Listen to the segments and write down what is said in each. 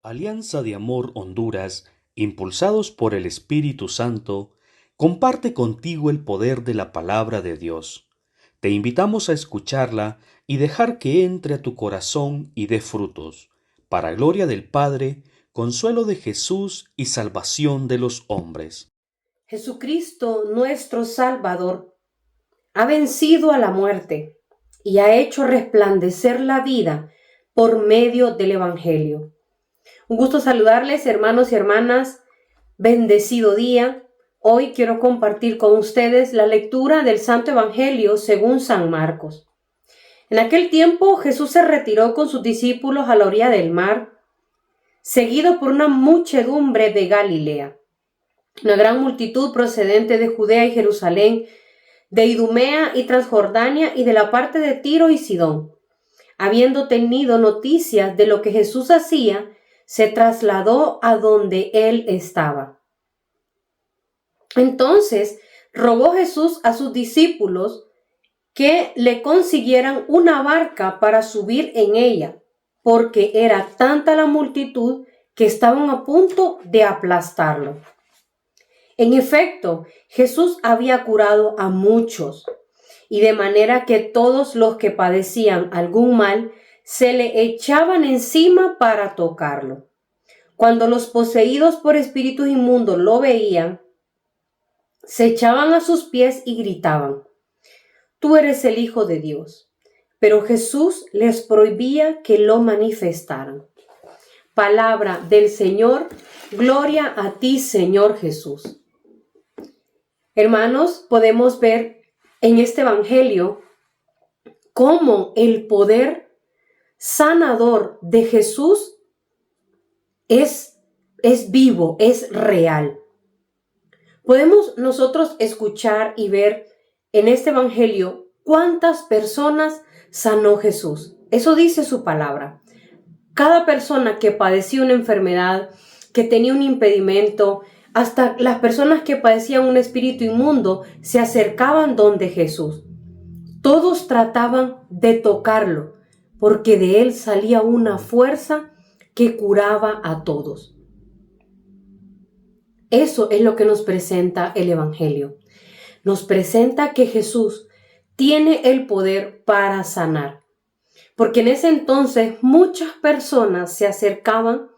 Alianza de Amor Honduras, impulsados por el Espíritu Santo, comparte contigo el poder de la palabra de Dios. Te invitamos a escucharla y dejar que entre a tu corazón y dé frutos, para gloria del Padre, consuelo de Jesús y salvación de los hombres. Jesucristo, nuestro Salvador, ha vencido a la muerte y ha hecho resplandecer la vida por medio del Evangelio. Un gusto saludarles, hermanos y hermanas. Bendecido día. Hoy quiero compartir con ustedes la lectura del Santo Evangelio según San Marcos. En aquel tiempo Jesús se retiró con sus discípulos a la orilla del mar, seguido por una muchedumbre de Galilea. Una gran multitud procedente de Judea y Jerusalén, de Idumea y Transjordania y de la parte de Tiro y Sidón. Habiendo tenido noticias de lo que Jesús hacía, se trasladó a donde él estaba. Entonces rogó Jesús a sus discípulos que le consiguieran una barca para subir en ella, porque era tanta la multitud que estaban a punto de aplastarlo. En efecto, Jesús había curado a muchos, y de manera que todos los que padecían algún mal se le echaban encima para tocarlo. Cuando los poseídos por espíritus inmundos lo veían, se echaban a sus pies y gritaban: «Tú eres el Hijo de Dios». Pero Jesús les prohibía que lo manifestaran. Palabra del Señor. Gloria a ti, Señor Jesús. Hermanos, podemos ver en este Evangelio cómo el poder sanador de Jesús es vivo, es real. Podemos nosotros escuchar y ver en este Evangelio cuántas personas sanó Jesús. Eso dice su palabra. Cada persona que padecía una enfermedad, que tenía un impedimento, hasta las personas que padecían un espíritu inmundo se acercaban donde Jesús. Todos trataban de tocarlo, porque de él salía una fuerza que curaba a todos. Eso es lo que nos presenta el Evangelio. Nos presenta que Jesús tiene el poder para sanar, porque en ese entonces muchas personas se acercaban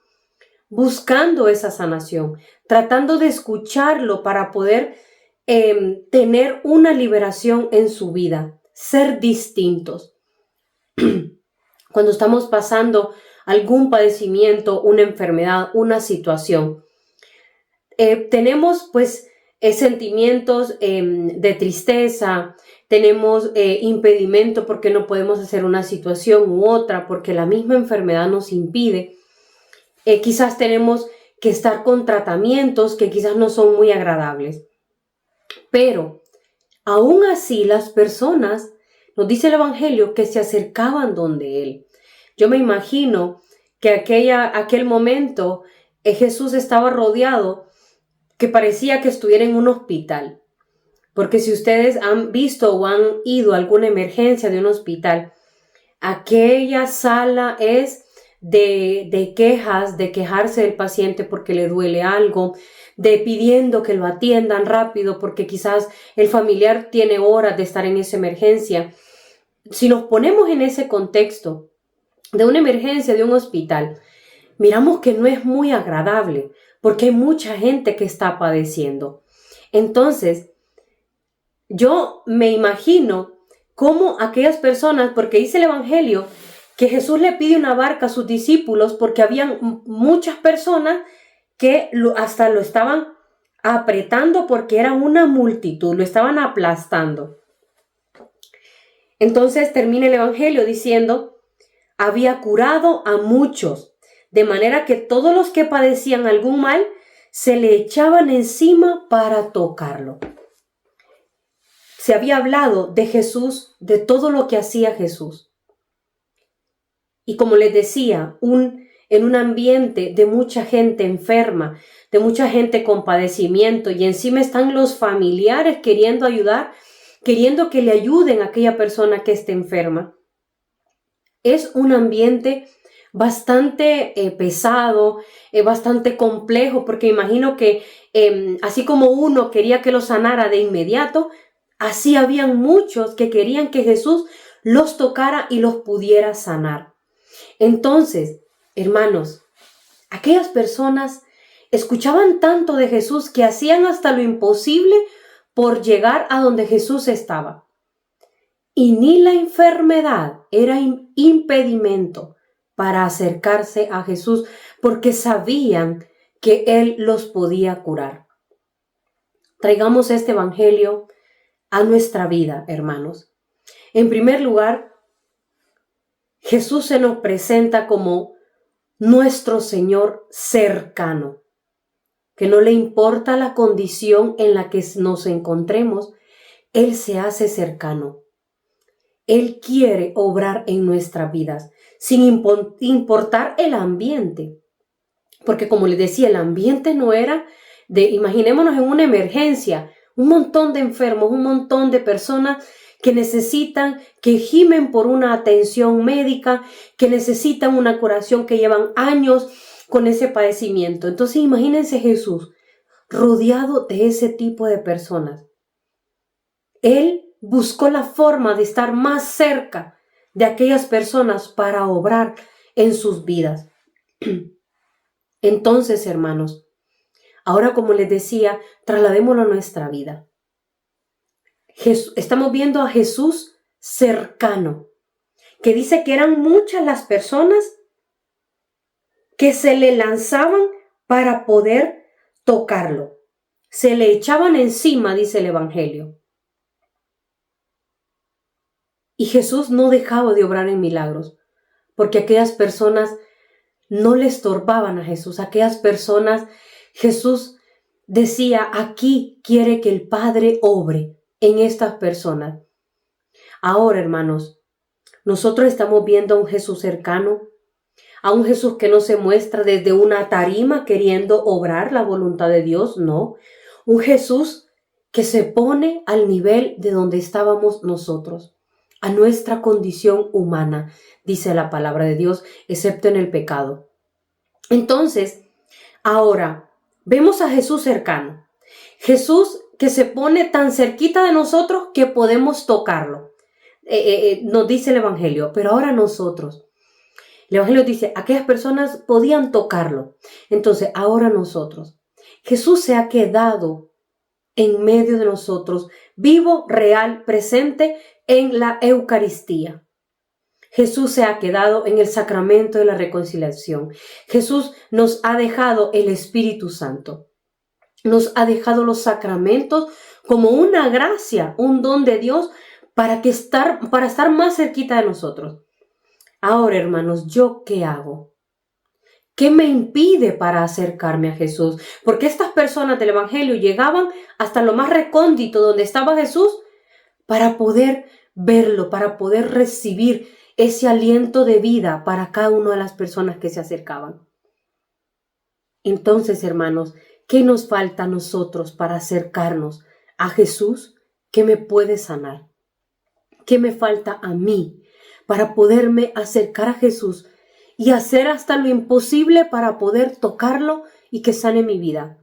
buscando esa sanación, tratando de escucharlo para poder tener una liberación en su vida, ser distintos. Cuando estamos pasando algún padecimiento, una enfermedad, una situación, tenemos sentimientos de tristeza, tenemos impedimento porque no podemos hacer una situación u otra, porque la misma enfermedad nos impide. Quizás tenemos que estar con tratamientos que quizás no son muy agradables. Pero aún así las personas, nos dice el Evangelio, que se acercaban donde él. Yo me imagino que aquel momento Jesús estaba rodeado, que parecía que estuviera en un hospital. Porque si ustedes han visto o han ido a alguna emergencia de un hospital, aquella sala es de quejas, de quejarse del paciente porque le duele algo, de pidiendo que lo atiendan rápido porque quizás el familiar tiene horas de estar en esa emergencia. Si nos ponemos en ese contexto de una emergencia de un hospital, miramos que no es muy agradable porque hay mucha gente que está padeciendo. Entonces, yo me imagino cómo aquellas personas, porque dice el Evangelio que Jesús le pide una barca a sus discípulos porque habían muchas personas que hasta lo estaban apretando porque era una multitud, lo estaban aplastando. Entonces termina el Evangelio diciendo: había curado a muchos, de manera que todos los que padecían algún mal se le echaban encima para tocarlo. Se había hablado de Jesús, de todo lo que hacía Jesús. Y como les decía, en un ambiente de mucha gente enferma, de mucha gente con padecimiento, y encima están los familiares queriendo ayudar, queriendo que le ayuden a aquella persona que esté enferma. Es un ambiente bastante pesado, bastante complejo, porque imagino que así como uno quería que lo sanara de inmediato, así habían muchos que querían que Jesús los tocara y los pudiera sanar. Entonces, hermanos, aquellas personas escuchaban tanto de Jesús que hacían hasta lo imposible por llegar a donde Jesús estaba. Y ni la enfermedad era impedimento para acercarse a Jesús, porque sabían que Él los podía curar. Traigamos este evangelio a nuestra vida, hermanos. En primer lugar, Jesús se nos presenta como nuestro Señor cercano, que no le importa la condición en la que nos encontremos, Él se hace cercano. Él quiere obrar en nuestras vidas, sin importar el ambiente. Porque como les decía, el ambiente no era imaginémonos en una emergencia, un montón de enfermos, un montón de personas que necesitan, que gimen por una atención médica, que necesitan una curación, que llevan años con ese padecimiento. Entonces imagínense Jesús rodeado de ese tipo de personas. Él buscó la forma de estar más cerca de aquellas personas para obrar en sus vidas. Entonces, hermanos, ahora como les decía, trasladémoslo a nuestra vida. Estamos viendo a Jesús cercano, que dice que eran muchas las personas que se le lanzaban para poder tocarlo. Se le echaban encima, dice el Evangelio. Y Jesús no dejaba de obrar en milagros, porque aquellas personas no le estorbaban a Jesús. Aquellas personas, Jesús decía, aquí quiere que el Padre obre en estas personas. Ahora, hermanos, nosotros estamos viendo a un Jesús cercano, a un Jesús que no se muestra desde una tarima queriendo obrar la voluntad de Dios, no. Un Jesús que se pone al nivel de donde estábamos nosotros, a nuestra condición humana, dice la palabra de Dios, excepto en el pecado. Entonces, ahora, vemos a Jesús cercano. Jesús que se pone tan cerquita de nosotros que podemos tocarlo. Nos dice el Evangelio, pero ahora nosotros. El Evangelio dice, aquellas personas podían tocarlo. Entonces, ahora nosotros. Jesús se ha quedado en medio de nosotros, vivo, real, presente en la Eucaristía. Jesús se ha quedado en el sacramento de la reconciliación. Jesús nos ha dejado el Espíritu Santo. Nos ha dejado los sacramentos como una gracia, un don de Dios para estar más cerquita de nosotros. Ahora, hermanos, ¿yo qué hago? ¿Qué me impide para acercarme a Jesús? Porque estas personas del Evangelio llegaban hasta lo más recóndito donde estaba Jesús para poder verlo, para poder recibir ese aliento de vida para cada una de las personas que se acercaban. Entonces, hermanos, ¿qué nos falta a nosotros para acercarnos a Jesús que me puede sanar? ¿Qué me falta a mí para poderme acercar a Jesús y hacer hasta lo imposible para poder tocarlo y que sane mi vida?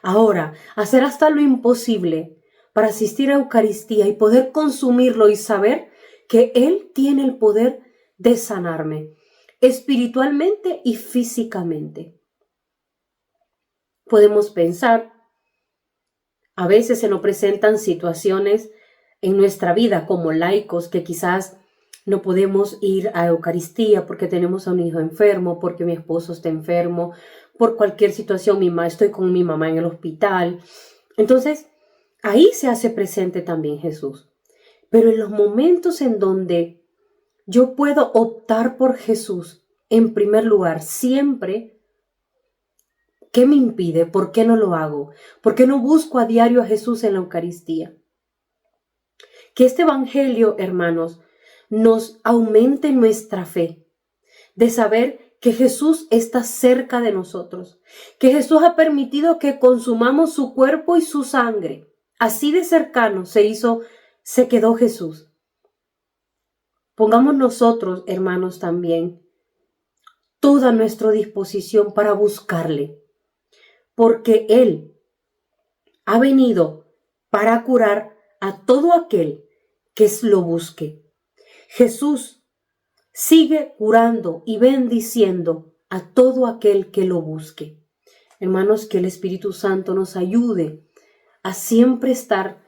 Ahora, hacer hasta lo imposible para asistir a Eucaristía y poder consumirlo y saber que Él tiene el poder de sanarme espiritualmente y físicamente. Podemos pensar, a veces se nos presentan situaciones en nuestra vida como laicos que quizás no podemos ir a Eucaristía porque tenemos a un hijo enfermo, porque mi esposo está enfermo, por cualquier situación, estoy con mi mamá en el hospital. Entonces, ahí se hace presente también Jesús. Pero en los momentos en donde yo puedo optar por Jesús, en primer lugar, siempre, ¿qué me impide? ¿Por qué no lo hago? ¿Por qué no busco a diario a Jesús en la Eucaristía? Que este evangelio, hermanos, nos aumente nuestra fe de saber que Jesús está cerca de nosotros, que Jesús ha permitido que consumamos su cuerpo y su sangre. Así de cercano se quedó Jesús. Pongamos nosotros, hermanos, también toda nuestra disposición para buscarle, porque Él ha venido para curar a todo aquel que lo busque. Jesús sigue curando y bendiciendo a todo aquel que lo busque. Hermanos, que el Espíritu Santo nos ayude a siempre estar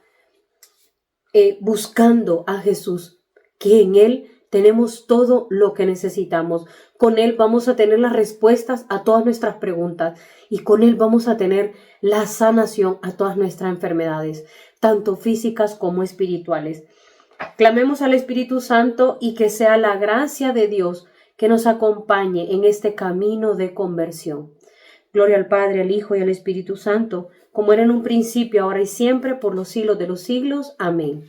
buscando a Jesús, que en Él tenemos todo lo que necesitamos. Con Él vamos a tener las respuestas a todas nuestras preguntas y con Él vamos a tener la sanación a todas nuestras enfermedades, tanto físicas como espirituales. Clamemos al Espíritu Santo y que sea la gracia de Dios que nos acompañe en este camino de conversión. Gloria al Padre, al Hijo y al Espíritu Santo, como era en un principio, ahora y siempre, por los siglos de los siglos. Amén.